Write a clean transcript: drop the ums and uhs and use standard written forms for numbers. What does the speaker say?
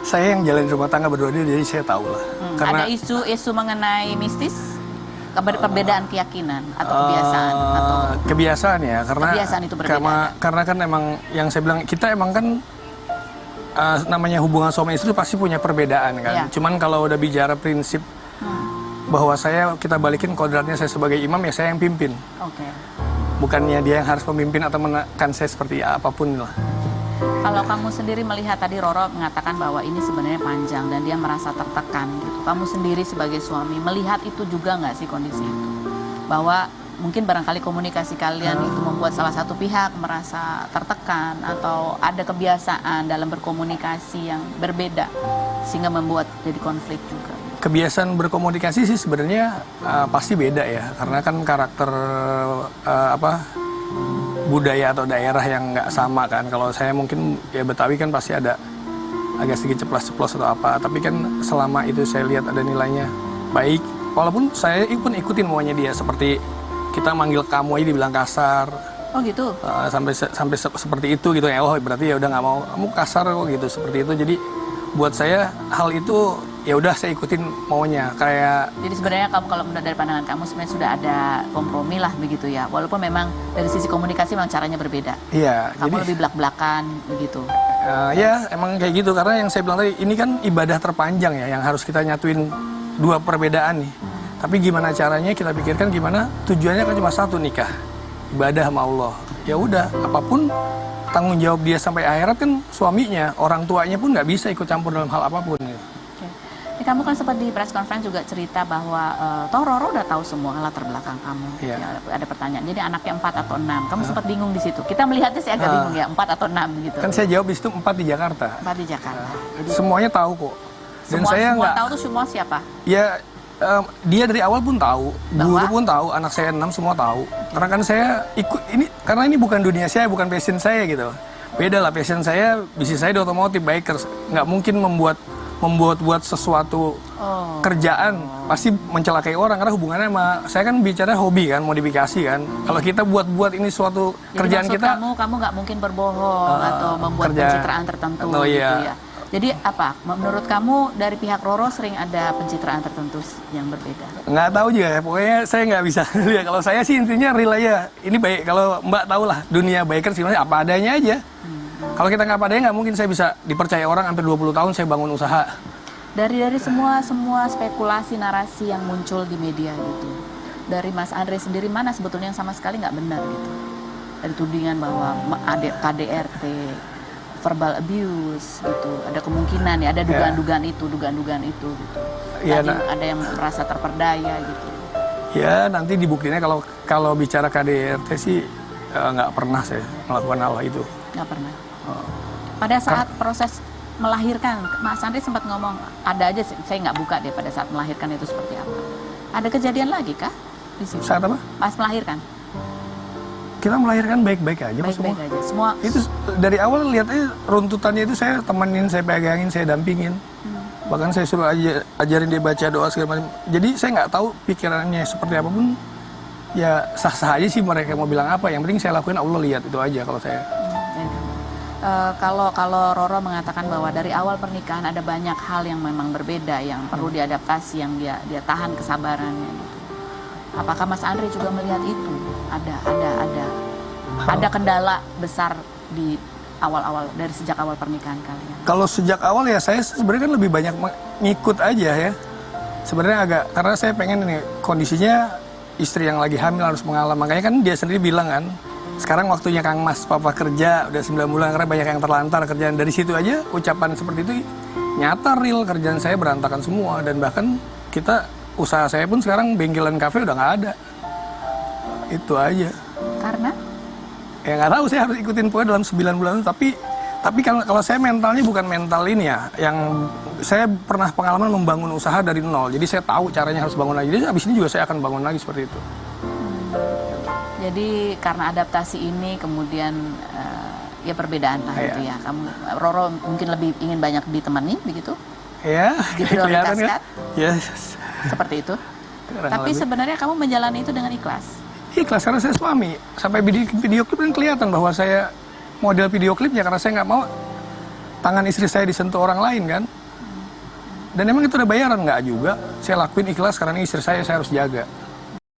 Saya yang jalan rumah tangga berdua dia, jadi saya tahu lah. Karena ada isu mengenai mistis, perbedaan keyakinan atau kebiasaan atau kebiasaan ya, karena kebiasaan itu berbeda. Karena kan emang yang saya bilang kita emang kan namanya hubungan suami istri pasti punya perbedaan kan. Ya. Cuman kalau udah bicara prinsip bahwa kita balikin kodratnya saya sebagai imam ya saya yang pimpin. Oke. Bukannya dia yang harus memimpin atau menekan saya seperti apapun lah. Kalau kamu sendiri melihat tadi Roro mengatakan bahwa ini sebenarnya panjang dan dia merasa tertekan gitu. Kamu sendiri sebagai suami melihat itu juga nggak sih kondisi itu? Bahwa mungkin barangkali komunikasi kalian itu membuat salah satu pihak merasa tertekan atau ada kebiasaan dalam berkomunikasi yang berbeda sehingga membuat jadi konflik juga. Kebiasaan berkomunikasi sih sebenarnya pasti beda ya, karena kan karakter budaya atau daerah yang nggak sama kan. Kalau saya mungkin ya Betawi kan pasti ada agak sedikit ceplas-ceplos atau apa, tapi kan selama itu saya lihat ada nilainya baik. Walaupun saya pun ikutin maunya dia, seperti kita manggil kamu aja dibilang kasar. Oh gitu. Sampai seperti itu gitu ya. Oh berarti ya udah nggak mau kamu kasar kok gitu, seperti itu. Jadi buat saya hal itu ya udah saya ikutin maunya kayak. Jadi sebenarnya kamu kalau menurut dari pandangan kamu sebenarnya sudah ada kompromi lah begitu ya. Walaupun memang dari sisi komunikasi memang caranya berbeda. Iya. Kamu lebih belak-belakan begitu. Ya emang kayak gitu, karena yang saya bilang tadi ini kan ibadah terpanjang ya yang harus kita nyatuin dua perbedaan nih. Tapi gimana caranya kita pikirkan gimana tujuannya kan cuma satu, nikah, ibadah sama Allah. Ya udah apapun tanggung jawab dia sampai akhirat kan suaminya, orang tuanya pun nggak bisa ikut campur dalam hal apapun. Ini kamu kan sempat di press conference juga cerita bahwa toh Roro udah tahu semua latar belakang kamu. Yeah. Ya, ada pertanyaan. Jadi anaknya 4 atau 6. Kamu sempat bingung di situ. Kita melihatnya sih agak bingung ya, 4 atau 6 gitu. Kan saya jawab di situ 4 di Jakarta. 4 di Jakarta. Jadi, semuanya tahu kok. Dan saya semua nggak tahu tuh semua siapa? Ya dia dari awal pun tahu, bahwa? guru pun tahu, anak saya 6 semua tahu. Karena kan saya ikut ini, karena ini bukan dunia saya, bukan passion saya gitu. Beda lah, passion saya, bisnis saya di otomotif, bikers. Nggak mungkin membuat sesuatu kerjaan pasti mencelakai orang, karena hubungannya sama saya kan bicara hobi kan, modifikasi kan. Kalau kita buat ini suatu jadi kerjaan kita, kamu nggak mungkin berbohong atau membuat pencitraan tertentu gitu ya. Jadi apa? Menurut kamu dari pihak Roro sering ada pencitraan tertentu yang berbeda? Nggak tahu juga ya, pokoknya saya nggak bisa lihat. Kalau saya sih intinya real aja. Ini baik, kalau Mbak tahu lah dunia biker sebenarnya apa adanya aja. Kalau kita nggak apa adanya nggak mungkin saya bisa dipercaya orang hampir 20 tahun saya bangun usaha. Dari semua spekulasi narasi yang muncul di media gitu. Dari Mas Andre sendiri mana sebetulnya yang sama sekali nggak benar gitu? Dari tudingan bahwa KDRT, verbal abuse gitu, ada kemungkinan ya, ada dugaan-dugaan itu gitu. Ya, ada yang merasa terperdaya gitu. Ya nanti dibuktinya kalau bicara KDRT sih nggak pernah saya melakukan hal itu. Nggak pernah. Pada saat proses melahirkan, Mas Andre sempat ngomong ada aja saya nggak buka deh pada saat melahirkan itu seperti apa. Ada kejadian lagi kah di situ? Saat apa? Pas melahirkan. Kita melahirajin baik-baik aja, baik-baik aja semua. Itu dari awal lihatnya runtutannya itu saya temenin, saya pegangin, saya dampingin. Bahkan saya suruh ajarin dia baca doa segala macam. Jadi saya nggak tahu pikirannya seperti apapun. Ya sah-sah aja sih mereka mau bilang apa. Yang penting saya lakuin Allah lihat, itu aja kalau saya. Kalau Roro mengatakan bahwa dari awal pernikahan ada banyak hal yang memang berbeda, yang perlu diadaptasi, yang dia tahan kesabarannya gitu. Apakah Mas Andre juga melihat itu? Ada kendala besar di awal-awal, dari sejak awal pernikahan kalian? Kalau sejak awal ya saya sebenarnya kan lebih banyak ngikut aja ya. Sebenarnya agak, karena saya pengen ini kondisinya istri yang lagi hamil harus mengalami. Makanya kan dia sendiri bilang kan, sekarang waktunya Kang Mas, papa kerja udah 9 bulan karena banyak yang terlantar kerjaan. Dari situ aja ucapan seperti itu nyata real, kerjaan saya berantakan semua. Dan bahkan usaha saya pun sekarang bengkelan kafe udah nggak ada. Itu aja. Karena? Ya nggak tahu, saya harus ikutin pokoknya dalam 9 bulan itu. Tapi kalau saya mentalnya bukan mental ini ya. Yang saya pernah pengalaman membangun usaha dari nol. Jadi saya tahu caranya harus bangun lagi. Jadi abis ini juga saya akan bangun lagi seperti itu. Jadi karena adaptasi ini kemudian ya perbedaan lah gitu ya. Roro mungkin lebih ingin banyak ditemani begitu? Ya, kelihatan kan? Ya. Seperti itu. Tapi sebenarnya kamu menjalani itu dengan ikhlas? Ikhlas karena saya suami. Sampai video klip kan kelihatan bahwa saya model video klipnya karena saya nggak mau tangan istri saya disentuh orang lain kan. Dan emang itu ada bayaran nggak juga. Saya lakuin ikhlas karena ini istri saya harus jaga.